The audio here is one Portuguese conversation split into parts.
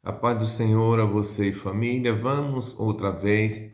A paz do Senhor a você e família. Vamos outra vez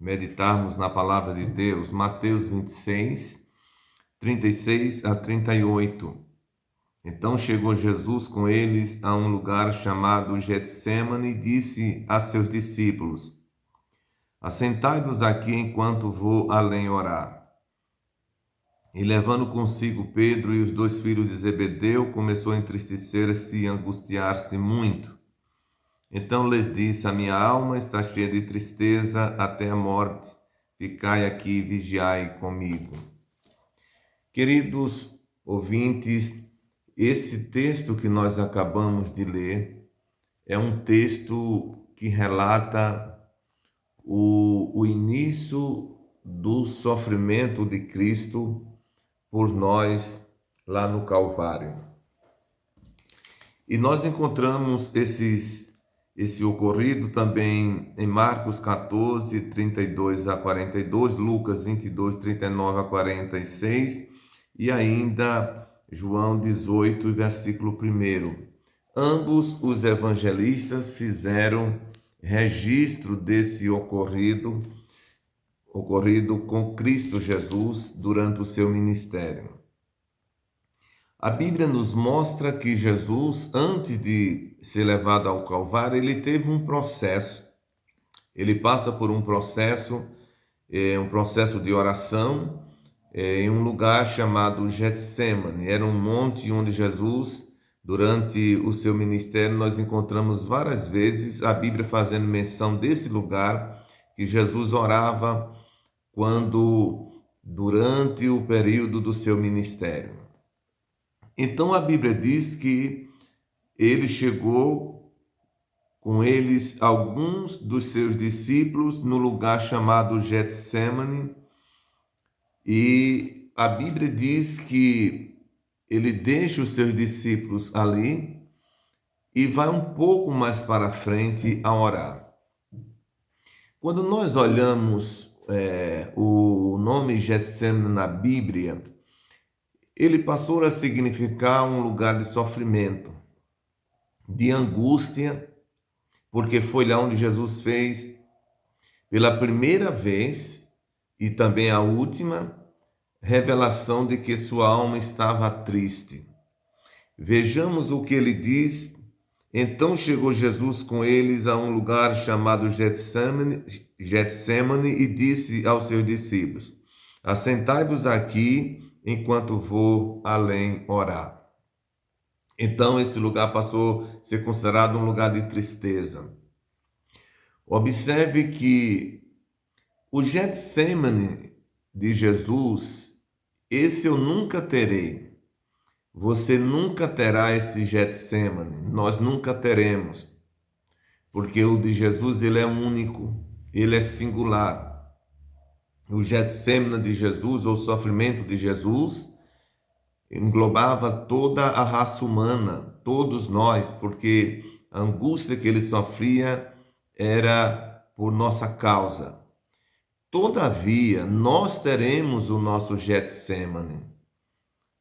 meditarmos na palavra de Deus, Mateus 26, 36 a 38. Então chegou Jesus com eles a um lugar chamado Getsêmani e disse a seus discípulos: Assentai-vos aqui enquanto vou além orar. E levando consigo Pedro e os dois filhos de Zebedeu, começou a entristecer-se e angustiar-se muito. Então lhes disse: A minha alma está cheia de tristeza até a morte. Ficai aqui e vigiai comigo. Queridos ouvintes, esse texto que nós acabamos de ler é um texto que relata o início do sofrimento de Cristo por nós lá no Calvário. E nós encontramos esse ocorrido também em Marcos 14, 32 a 42, Lucas 22, 39 a 46 e ainda João 18, versículo 1. Ambos os evangelistas fizeram registro desse ocorrido com Cristo Jesus durante o seu ministério. A Bíblia nos mostra que Jesus, antes de ser levado ao Calvário, ele teve um processo. Ele passa por um processo de oração, em um lugar chamado Getsêmani. Era um monte onde Jesus, durante o seu ministério, nós encontramos várias vezes a Bíblia fazendo menção desse lugar que Jesus orava durante o período do seu ministério. Então a Bíblia diz que ele chegou com eles alguns dos seus discípulos no lugar chamado Getsêmani, e a Bíblia diz que ele deixa os seus discípulos ali e vai um pouco mais para frente a orar. Quando nós olhamos o nome Getsêmani na Bíblia, ele passou a significar um lugar de sofrimento, de angústia, porque foi lá onde Jesus fez pela primeira vez e também a última revelação de que sua alma estava triste. Vejamos o que ele diz. Então chegou Jesus com eles a um lugar chamado Getsêmani e disse aos seus discípulos: Assentai-vos aqui enquanto vou além orar. Então esse lugar passou a ser considerado um lugar de tristeza. Observe que o Getsêmani de Jesus, esse eu nunca terei. Você nunca terá esse Getsêmani. Nós nunca teremos. Porque o de Jesus, ele é único. Ele é singular. O Getsêmani de Jesus, ou o sofrimento de Jesus, englobava toda a raça humana, todos nós, porque a angústia que ele sofria era por nossa causa. Todavia, nós teremos o nosso Getsêmani.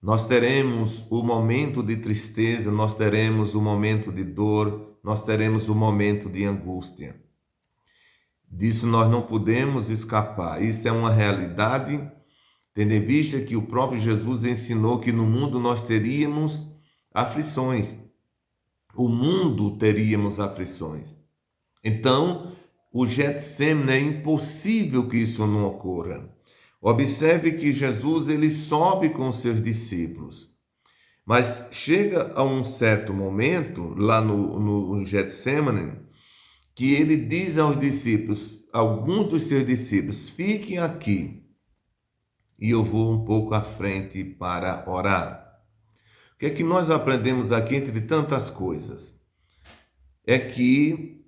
Nós teremos o momento de tristeza, nós teremos o momento de dor, nós teremos o momento de angústia. Disso nós não podemos escapar. Isso é uma realidade, tendo em vista que o próprio Jesus ensinou que no mundo nós teríamos aflições. O mundo teríamos aflições. Então, o Getsêmani é impossível que isso não ocorra. Observe que Jesus ele sobe com seus discípulos, mas chega a um certo momento, lá no Getsêmani, que ele diz aos discípulos, alguns dos seus discípulos, fiquem aqui e eu vou um pouco à frente para orar. O que é que nós aprendemos aqui, entre tantas coisas? É que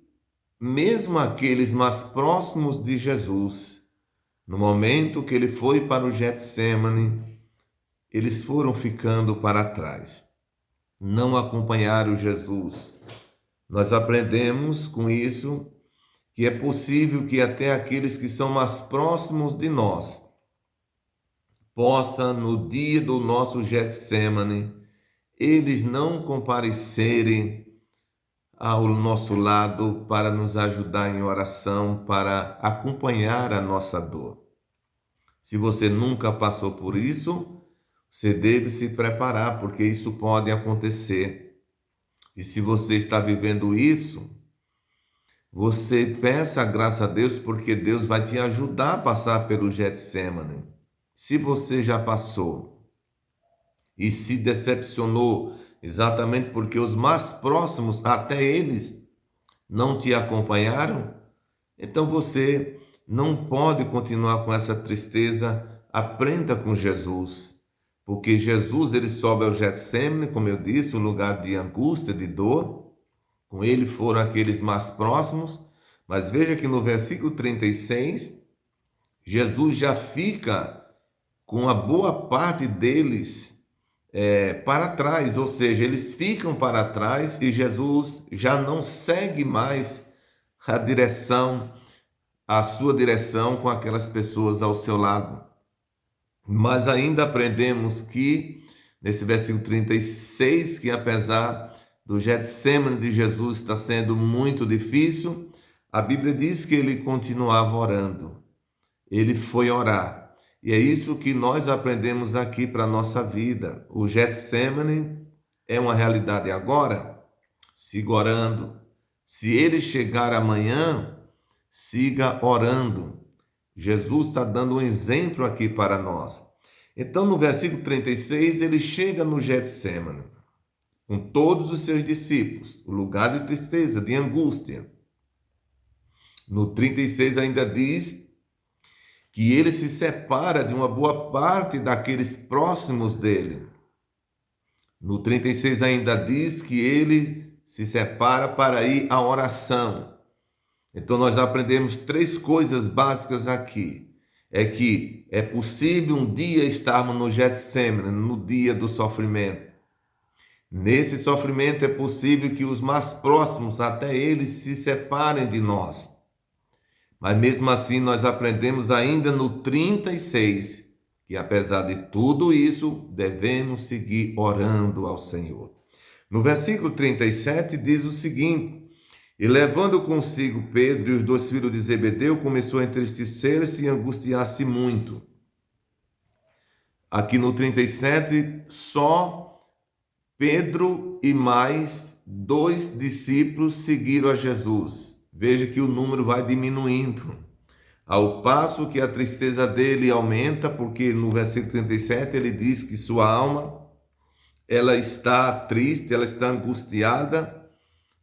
mesmo aqueles mais próximos de Jesus, no momento que ele foi para o Getsêmani, eles foram ficando para trás, não acompanharam Jesus. Nós aprendemos com isso que é possível que até aqueles que são mais próximos de nós possam, no dia do nosso Getsêmani, eles não comparecerem ao nosso lado para nos ajudar em oração, para acompanhar a nossa dor. Se você nunca passou por isso, você deve se preparar, porque isso pode acontecer. E se você está vivendo isso, você peça a graça a Deus, porque Deus vai te ajudar a passar pelo Getsemane. Se você já passou e se decepcionou, exatamente porque os mais próximos, até eles, não te acompanharam, então você não pode continuar com essa tristeza. Aprenda com Jesus, porque Jesus, ele sobe ao Getsemane, como eu disse, um lugar de angústia, de dor. Com ele foram aqueles mais próximos, mas veja que no versículo 36, Jesus já fica com a boa parte deles para trás, ou seja, eles ficam para trás e Jesus já não segue mais a sua direção com aquelas pessoas ao seu lado. Mas ainda aprendemos que, nesse versículo 36, que apesar do Getsemane de Jesus estar sendo muito difícil, a Bíblia diz que ele continuava orando. Ele foi orar. E é isso que nós aprendemos aqui para a nossa vida. O Getsemane é uma realidade agora. Siga orando. Se ele chegar amanhã, siga orando. Jesus está dando um exemplo aqui para nós. Então, no versículo 36, ele chega no Getsemane, com todos os seus discípulos, o lugar de tristeza, de angústia. No 36 ainda diz que ele se separa de uma boa parte daqueles próximos dele. No 36 ainda diz que ele se separa para ir à oração. Então nós aprendemos três coisas básicas aqui. É que é possível um dia estarmos no Getsemane, no dia do sofrimento. Nesse sofrimento é possível que os mais próximos, até eles, se separem de nós. Mas mesmo assim nós aprendemos ainda no 36 que apesar de tudo isso, devemos seguir orando ao Senhor. No versículo 37 diz o seguinte: e levando consigo Pedro e os dois filhos de Zebedeu, começou a entristecer-se e angustiar-se muito. Aqui no 37, só Pedro e mais dois discípulos seguiram a Jesus. Veja que o número vai diminuindo, ao passo que a tristeza dele aumenta, porque no versículo 37 ele diz que sua alma, ela está triste, ela está angustiada,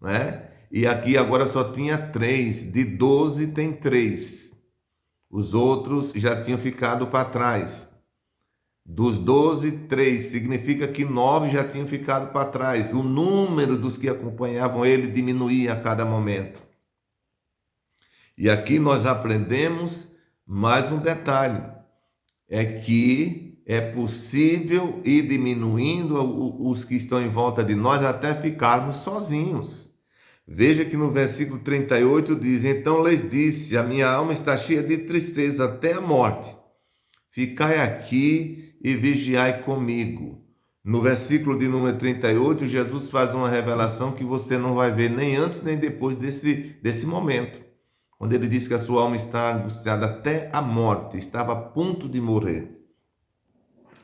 né? E aqui agora só tinha 3, de 12 tem 3. Os outros já tinham ficado para trás. Dos 12, 3, significa que 9 já tinham ficado para trás. O número dos que acompanhavam ele diminuía a cada momento. E aqui nós aprendemos mais um detalhe, é que é possível ir diminuindo os que estão em volta de nós até ficarmos sozinhos. Veja que no versículo 38 diz: então lhes disse, a minha alma está cheia de tristeza até a morte. Ficai aqui e vigiai comigo. No versículo de número 38, Jesus faz uma revelação que você não vai ver nem antes nem depois desse momento, quando ele diz que a sua alma está angustiada até a morte, estava a ponto de morrer.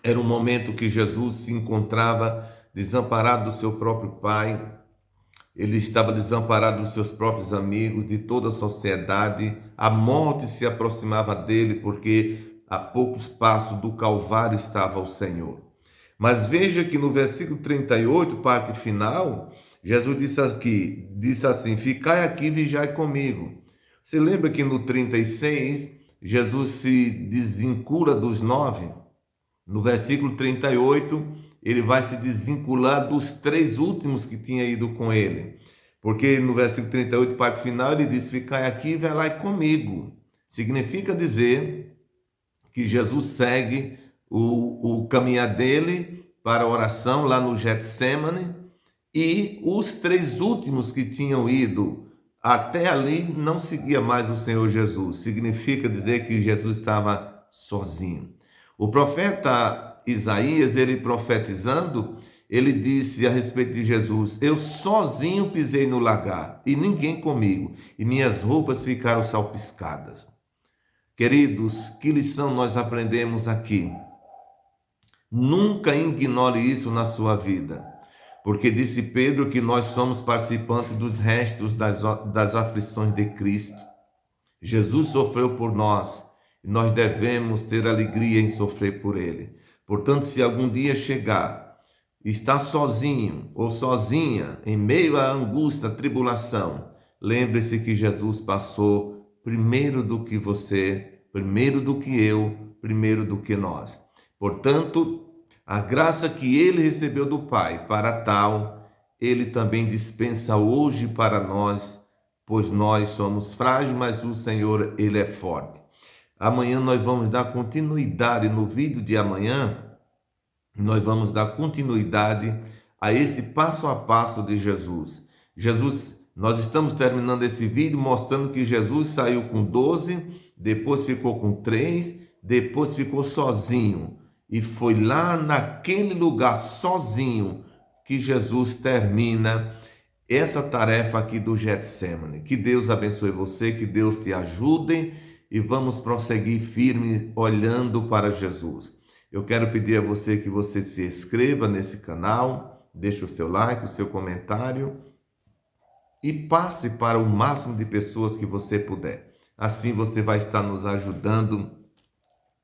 Era um momento que Jesus se encontrava desamparado do seu próprio Pai, ele estava desamparado dos seus próprios amigos, de toda a sociedade. A morte se aproximava dele, porque a poucos passos do Calvário estava o Senhor. Mas veja que no versículo 38, parte final, Jesus disse assim: ficai aqui e vigiai comigo. Você lembra que no 36, Jesus se desvincula dos 9? No versículo 38, ele vai se desvincular dos 3 últimos que tinham ido com ele. Porque no versículo 38, parte final, ele diz: ficai aqui e velai comigo. Significa dizer que Jesus segue o caminhar dele para a oração lá no Getsemane, e os 3 últimos que tinham ido até ali não seguia mais o Senhor Jesus. Significa dizer que Jesus estava sozinho. O profeta Isaías, ele profetizando, ele disse a respeito de Jesus: eu sozinho pisei no lagar e ninguém comigo, e minhas roupas ficaram salpicadas. Queridos, que lição nós aprendemos aqui? Nunca ignore isso na sua vida, porque disse Pedro que nós somos participantes dos restos das aflições de Cristo. Jesus sofreu por nós e nós devemos ter alegria em sofrer por ele. Portanto, se algum dia chegar, está sozinho ou sozinha em meio à angústia, à tribulação, lembre-se que Jesus passou primeiro do que você, primeiro do que eu, primeiro do que nós. Portanto, a graça que ele recebeu do Pai para tal, ele também dispensa hoje para nós, pois nós somos frágeis, mas o Senhor, ele é forte. Amanhã nós vamos dar continuidade no vídeo de amanhã. Nós vamos dar continuidade a esse passo a passo de Jesus. Nós estamos terminando esse vídeo mostrando que Jesus saiu com 12, depois ficou com 3, depois ficou sozinho. E foi lá naquele lugar sozinho que Jesus termina essa tarefa aqui do Getsemane. Que Deus abençoe você, que Deus te ajude e vamos prosseguir firme olhando para Jesus. Eu quero pedir a você que você se inscreva nesse canal, deixe o seu like, o seu comentário e passe para o máximo de pessoas que você puder. Assim você vai estar nos ajudando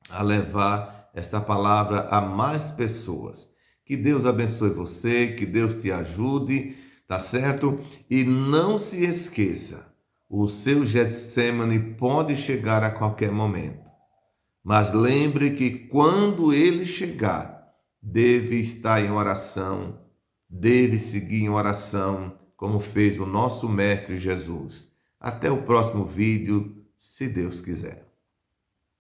a levar esta palavra a mais pessoas. Que Deus abençoe você, que Deus te ajude, tá certo? E não se esqueça, o seu Getsemane pode chegar a qualquer momento. Mas lembre que quando ele chegar, deve estar em oração, deve seguir em oração, como fez o nosso Mestre Jesus. Até o próximo vídeo, se Deus quiser.